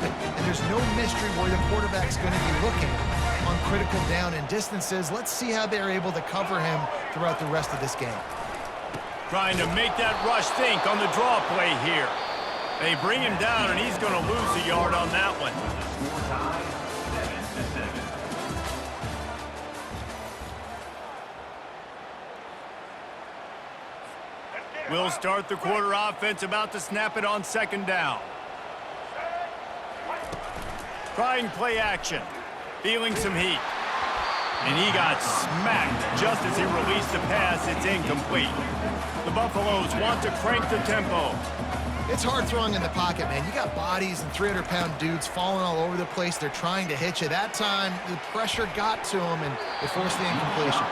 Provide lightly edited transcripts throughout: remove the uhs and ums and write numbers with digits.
happen, and there's no mystery where the quarterback's going to be looking on critical down and distances. Let's see how they're able to cover him throughout the rest of this game. Trying to make that rush think on the draw play here. They bring him down, and he's going to lose a yard on that one. We'll start the quarter offense, about to snap it on second down. Trying play action. Feeling some heat. And he got smacked just as he released the pass. It's incomplete. The Buffaloes want to crank the tempo. It's hard throwing in the pocket, man. You got bodies and 300-pound dudes falling all over the place. They're trying to hit you. That time, the pressure got to him, and it forced the incompletion.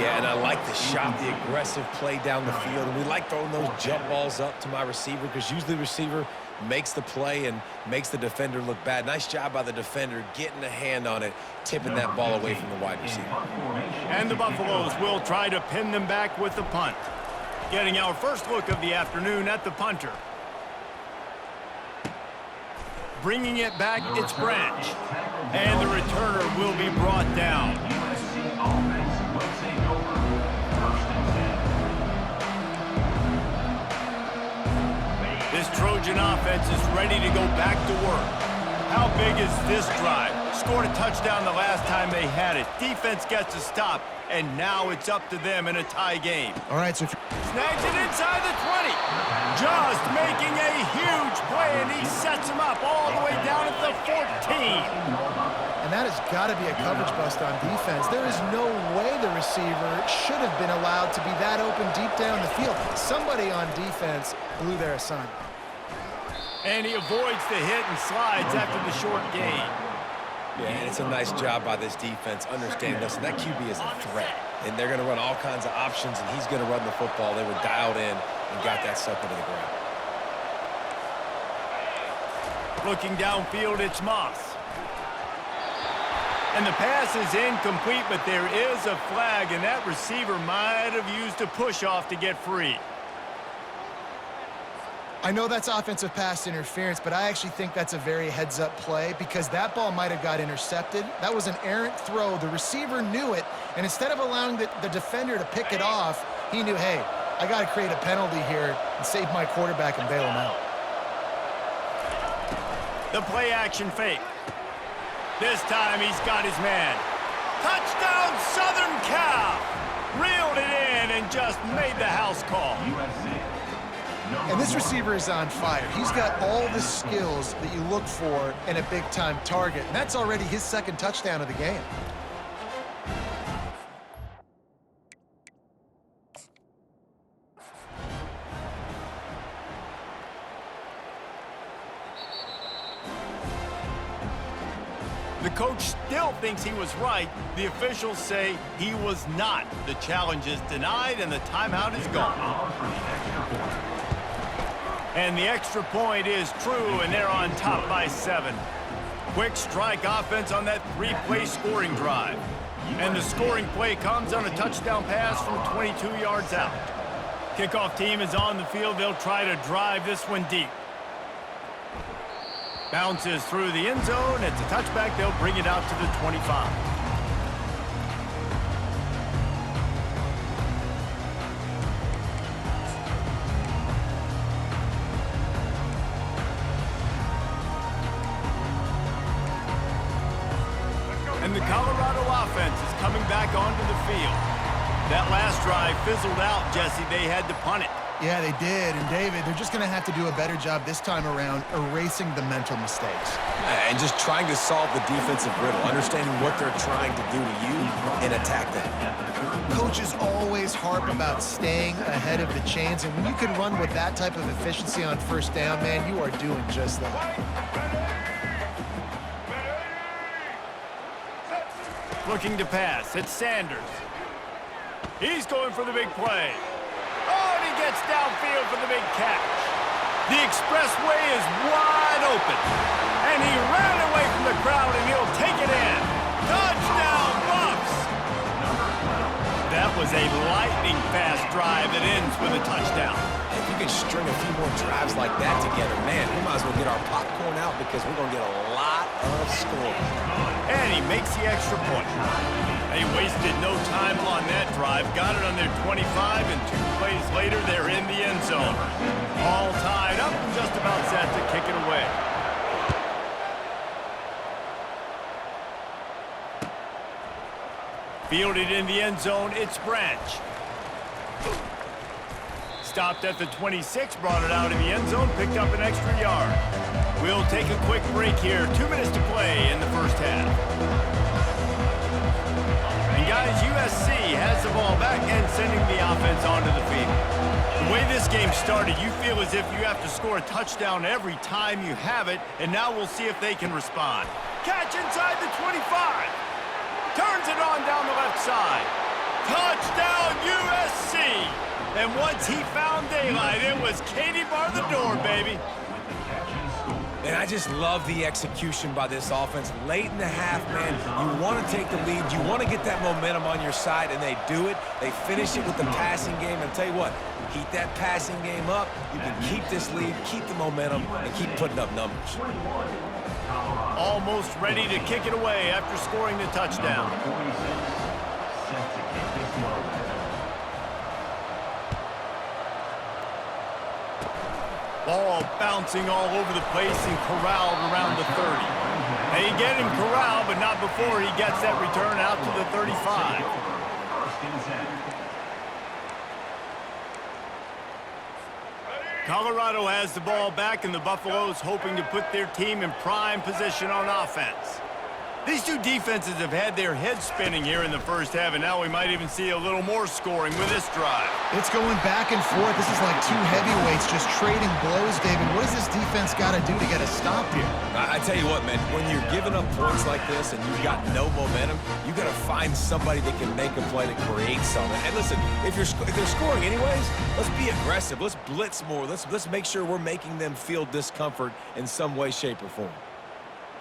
Yeah, and I like the shot, the aggressive play down the field. And we like throwing those jump balls up to my receiver because usually the receiver makes the play and makes the defender look bad. Nice job by the defender getting a hand on it, tipping that ball away from the wide receiver. And the Buffaloes will try to pin them back with the punt. Getting our first look of the afternoon at the punter. Bringing it back, it's Branch. And the returner will be brought down. This Trojan offense is ready to go back to work. How big is this drive? Scored a touchdown the last time they had it. Defense gets a stop, and now it's up to them in a tie game. All right, so Snags it inside the 20. Just making a huge play, and he sets him up all the way down at the 14. and that has got to be a coverage bust on defense. There is no way the receiver should have been allowed to be that open deep down the field. Somebody on defense blew their assignment. And he avoids the hit and slides after the short gain. Yeah, and it's a nice job by this defense understanding, listen, that QB is a threat. And they're going to run all kinds of options, and he's going to run the football. They were dialed in and got that sucker to the ground. Looking downfield, it's Moss. And the pass is incomplete, but there is a flag, and that receiver might have used a push-off to get free. I know that's offensive pass interference, but I actually think that's a very heads-up play because that ball might have got intercepted. That was an errant throw. The receiver knew it, and instead of allowing the defender to pick it off, he knew, hey, I got to create a penalty here and save my quarterback and bail him out. The play-action fake. This time he's got his man. Touchdown, Southern Cal! Reeled it in and just made the house call. And this receiver is on fire. He's got all the skills that you look for in a big-time target, and that's already his second touchdown of the game. The coach still thinks he was right. The officials say he was not. The challenge is denied, and the timeout is gone. And the extra point is true, and they're on top by 7. Quick strike offense on that 3-play scoring drive. And the scoring play comes on a touchdown pass from 22 yards out. Kickoff team is on the field. They'll try to drive this one deep. Bounces through the end zone. It's a touchback. They'll bring it out to the 25. And the Colorado offense is coming back onto the field. That last drive fizzled out, Jesse. They had to punt it. Yeah, they did. And, David, they're just going to have to do a better job this time around erasing the mental mistakes. And just trying to solve the defensive riddle, understanding what they're trying to do to you and attack them. Coaches always harp about staying ahead of the chains, and when you can run with that type of efficiency on first down, man, you are doing just that. Looking to pass. It's Sanders. He's going for the big play. Oh, and he gets downfield for the big catch. The expressway is wide open. And he ran away from the crowd, and he'll take it in. Touchdown, Buffs! That was a lightning-fast drive that ends with a touchdown. if you can string a few more drives like that together, man, we might as well get our popcorn out because we're going to get a lot of scoring. And he makes the extra point. They wasted no time on that drive. Got it on their 25, and 2 plays later, they're in the end zone. All tied up and just about set to kick it away. Fielded in the end zone, it's Branch. Stopped at the 26, brought it out in the end zone, picked up an extra yard. We'll take a quick break here. 2 minutes to play in the first half. And guys, USC has the ball back and sending the offense onto the field. The way this game started, you feel as if you have to score a touchdown every time you have it, and now we'll see if they can respond. Catch inside the 25. Turns it on down the left side. Touchdown, USC! And once he found daylight, it was Katie bar the door, baby. And I just love the execution by this offense. Late in the half, man, you want to take the lead. You want to get that momentum on your side, and they do it. They finish it with the passing game. And I'll tell you what, keep that passing game up. You can keep this lead, keep the momentum, and keep putting up numbers. Almost ready to kick it away after scoring the touchdown. Ball bouncing all over the place and corralled around the 30. They get him corralled, but not before he gets that return out to the 35. Colorado has the ball back, and the Buffaloes hoping to put their team in prime position on offense. These two defenses have had their heads spinning here in the first half, and now we might even see a little more scoring with this drive. It's going back and forth. This is like 2 heavyweights just trading blows, David. What does this defense got to do to get a stop here? I tell you what, man, when you're giving up points like this and you've got no momentum, you got to find somebody that can make a play to create something. And listen, if they're scoring anyways, let's be aggressive. Let's blitz more. Let's make sure we're making them feel discomfort in some way, shape, or form.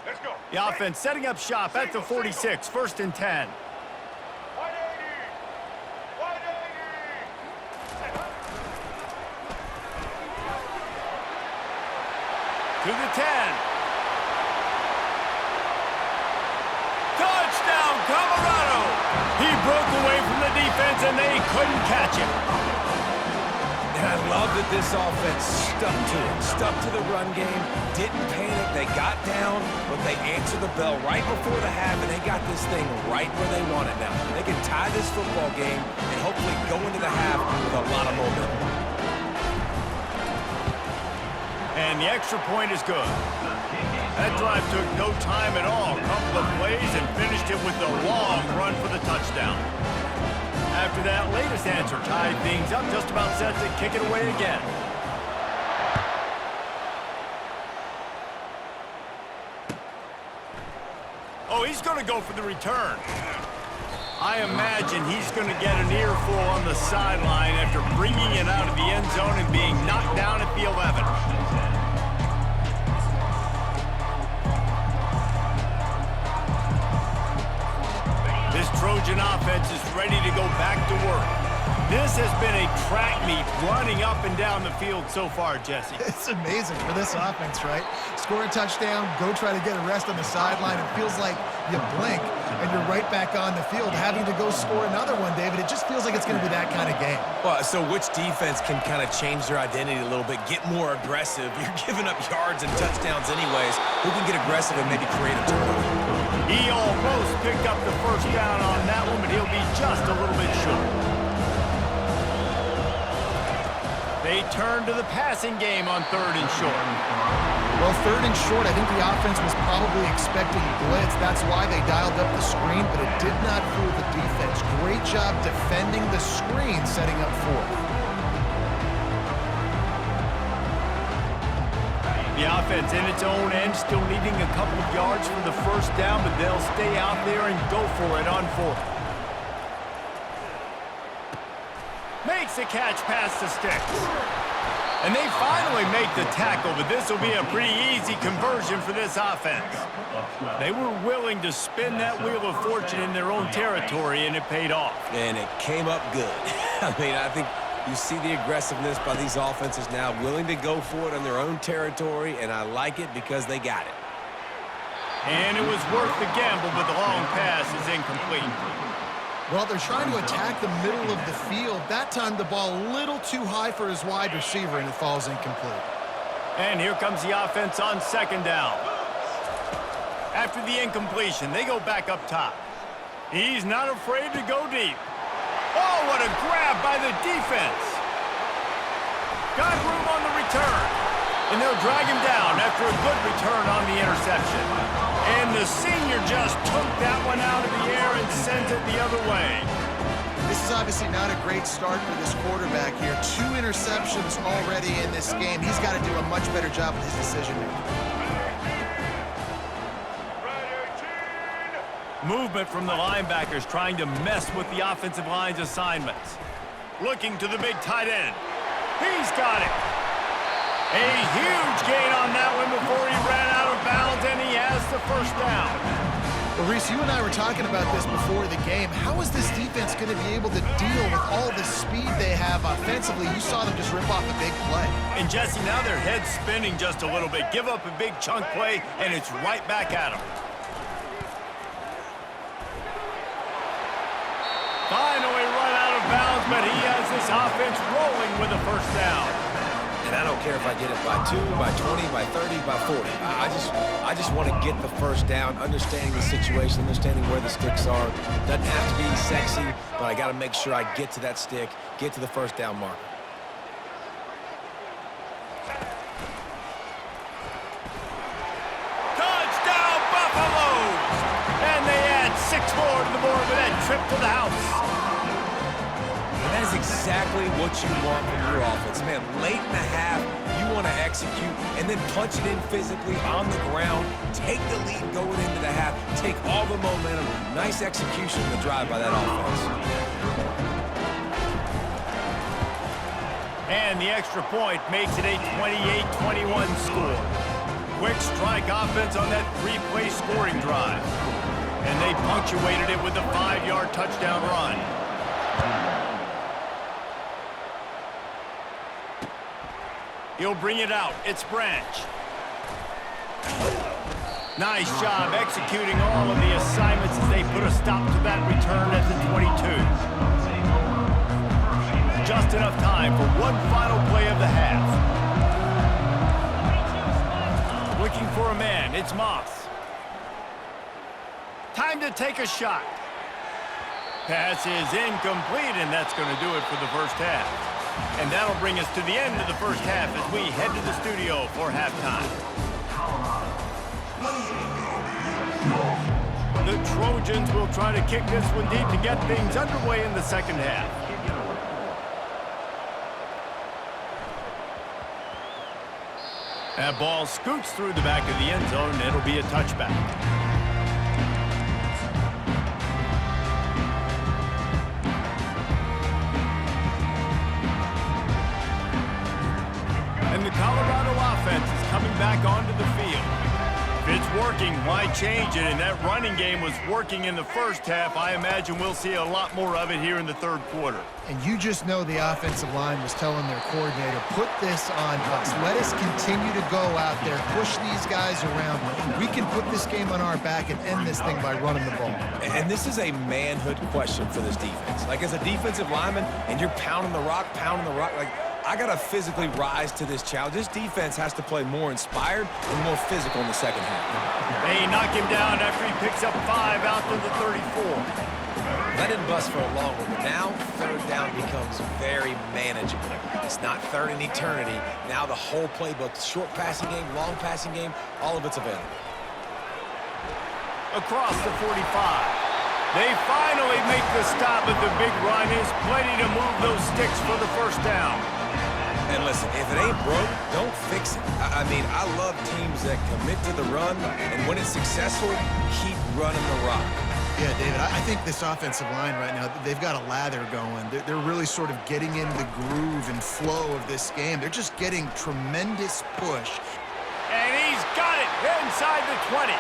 Let's go. The offense setting up shop at the 46, 1st and 10. To the 10. Touchdown, Colorado! He broke away from the defense, and they couldn't catch him. And I love that this offense stuck to it, stuck to the run game, didn't panic. They got down, but they answered the bell right before the half, and they got this thing right where they want it now. They can tie this football game and hopefully go into the half with a lot of momentum. And the extra point is good. That drive took no time at all. A couple of plays and finished it with a long run for the touchdown. After that latest answer tied things up, just about set to kick it away again. Oh, he's going to go for the return. I imagine he's going to get an earful on the sideline after bringing it out of the end zone and being knocked down at the 11. This Trojan offense is ready to go back to work. This has been a track meet running up and down the field so far, Jesse. It's amazing for this offense, right? Score a touchdown, go try to get a rest on the sideline. It feels like you blink and you're right back on the field having to go score another one, David. It just feels like it's going to be that kind of game. Well, so which defense can kind of change their identity a little bit, get more aggressive? You're giving up yards and touchdowns anyways. Who can get aggressive and maybe create a turnover? He almost picked up the first down on that one, but he'll be just a little bit short. They turn to the passing game on 3rd and short. Well, 3rd and short, I think the offense was probably expecting blitz. That's why they dialed up the screen, but it did not fool the defense. Great job defending the screen, setting up 4th. The offense in its own end, still needing a couple of yards for the first down, but they'll stay out there and go for it on 4th. Makes a catch past the sticks. And they finally make the tackle, but this will be a pretty easy conversion for this offense. They were willing to spin that wheel of fortune in their own territory, and it paid off. And it came up good. I mean, I think You see the aggressiveness by these offenses now, willing to go for it on their own territory, and I like it because they got it. And it was worth the gamble, but the long pass is incomplete. Well, they're trying to attack the middle of the field. That time the ball a little too high for his wide receiver, and it falls incomplete. And here comes the offense on second down. After the incompletion, they go back up top. He's not afraid to go deep. Oh, what a grab by the defense. Got room on the return. And they'll drag him down after a good return on the interception. And the senior just took that one out of the air and sends it the other way. This is obviously not a great start for this quarterback here. 2 interceptions already in this game. He's got to do a much better job with his decision-making. Movement from the linebackers trying to mess with the offensive line's assignments. Looking to the big tight end. He's got it. A huge gain on that one before he ran out of bounds, and he has the first down. Well, Reese, you and I were talking about this before the game. How is this defense going to be able to deal with all the speed they have offensively? You saw them just rip off a big play. And Jesse, now their head's spinning just a little bit. Give up a big chunk play, and it's right back at them. Finally run out of bounds, but he has this offense rolling with a first down. And I don't care if I get it by 2, by 20, by 30, by 40. I just want to get the first down, understanding the situation, understanding where the sticks are. Doesn't have to be sexy, but I got to make sure I get to that stick, get to the first down marker. Touchdown, Buffaloes! And they add 6 more to the board with that trip to the house. That is exactly what you want from your offense. Man, late in the half, you want to execute and then punch it in physically on the ground, take the lead going into the half, take all the momentum. Nice execution of the drive by that offense. And the extra point makes it a 28-21 score. Quick strike offense on that 3-play scoring drive. And they punctuated it with a 5-yard touchdown run. He'll bring it out. It's Branch. Nice job executing all of the assignments as they put a stop to that return at the 22. Just enough time for one final play of the half. Looking for a man. It's Moss. Time to take a shot. Pass is incomplete, and that's going to do it for the first half. And that'll bring us to the end of the first half as we head to the studio for halftime. The Trojans will try to kick this one deep to get things underway in the second half. That ball scoots through the back of the end zone, and it'll be a touchback. And the Colorado offense is coming back onto the field. If it's working, why change it? And that running game was working in the first half. I imagine we'll see a lot more of it here in the third quarter. And you just know the offensive line was telling their coordinator, put this on us. Let us continue to go out there, push these guys around. We can put this game on our back and end this thing by running the ball. And this is a manhood question for this defense. Like, as a defensive lineman, and you're pounding the rock, like, I got to physically rise to this challenge. This defense has to play more inspired and more physical in the second half. They knock him down after he picks up 5 out to the 34. That didn't bust for a long one, but now third down becomes very manageable. It's not third in eternity. Now the whole playbook, short passing game, long passing game, all of it's available. Across the 45. They finally make the stop, but the big run is plenty to move those sticks for the first down. And listen, if it ain't broke, don't fix it. I mean, I love teams that commit to the run, and when it's successful, keep running the rock. Yeah, David, I think this offensive line right now, they've got a lather going. They're really sort of getting in the groove and flow of this game. They're just getting tremendous push. And he's got it inside the 20.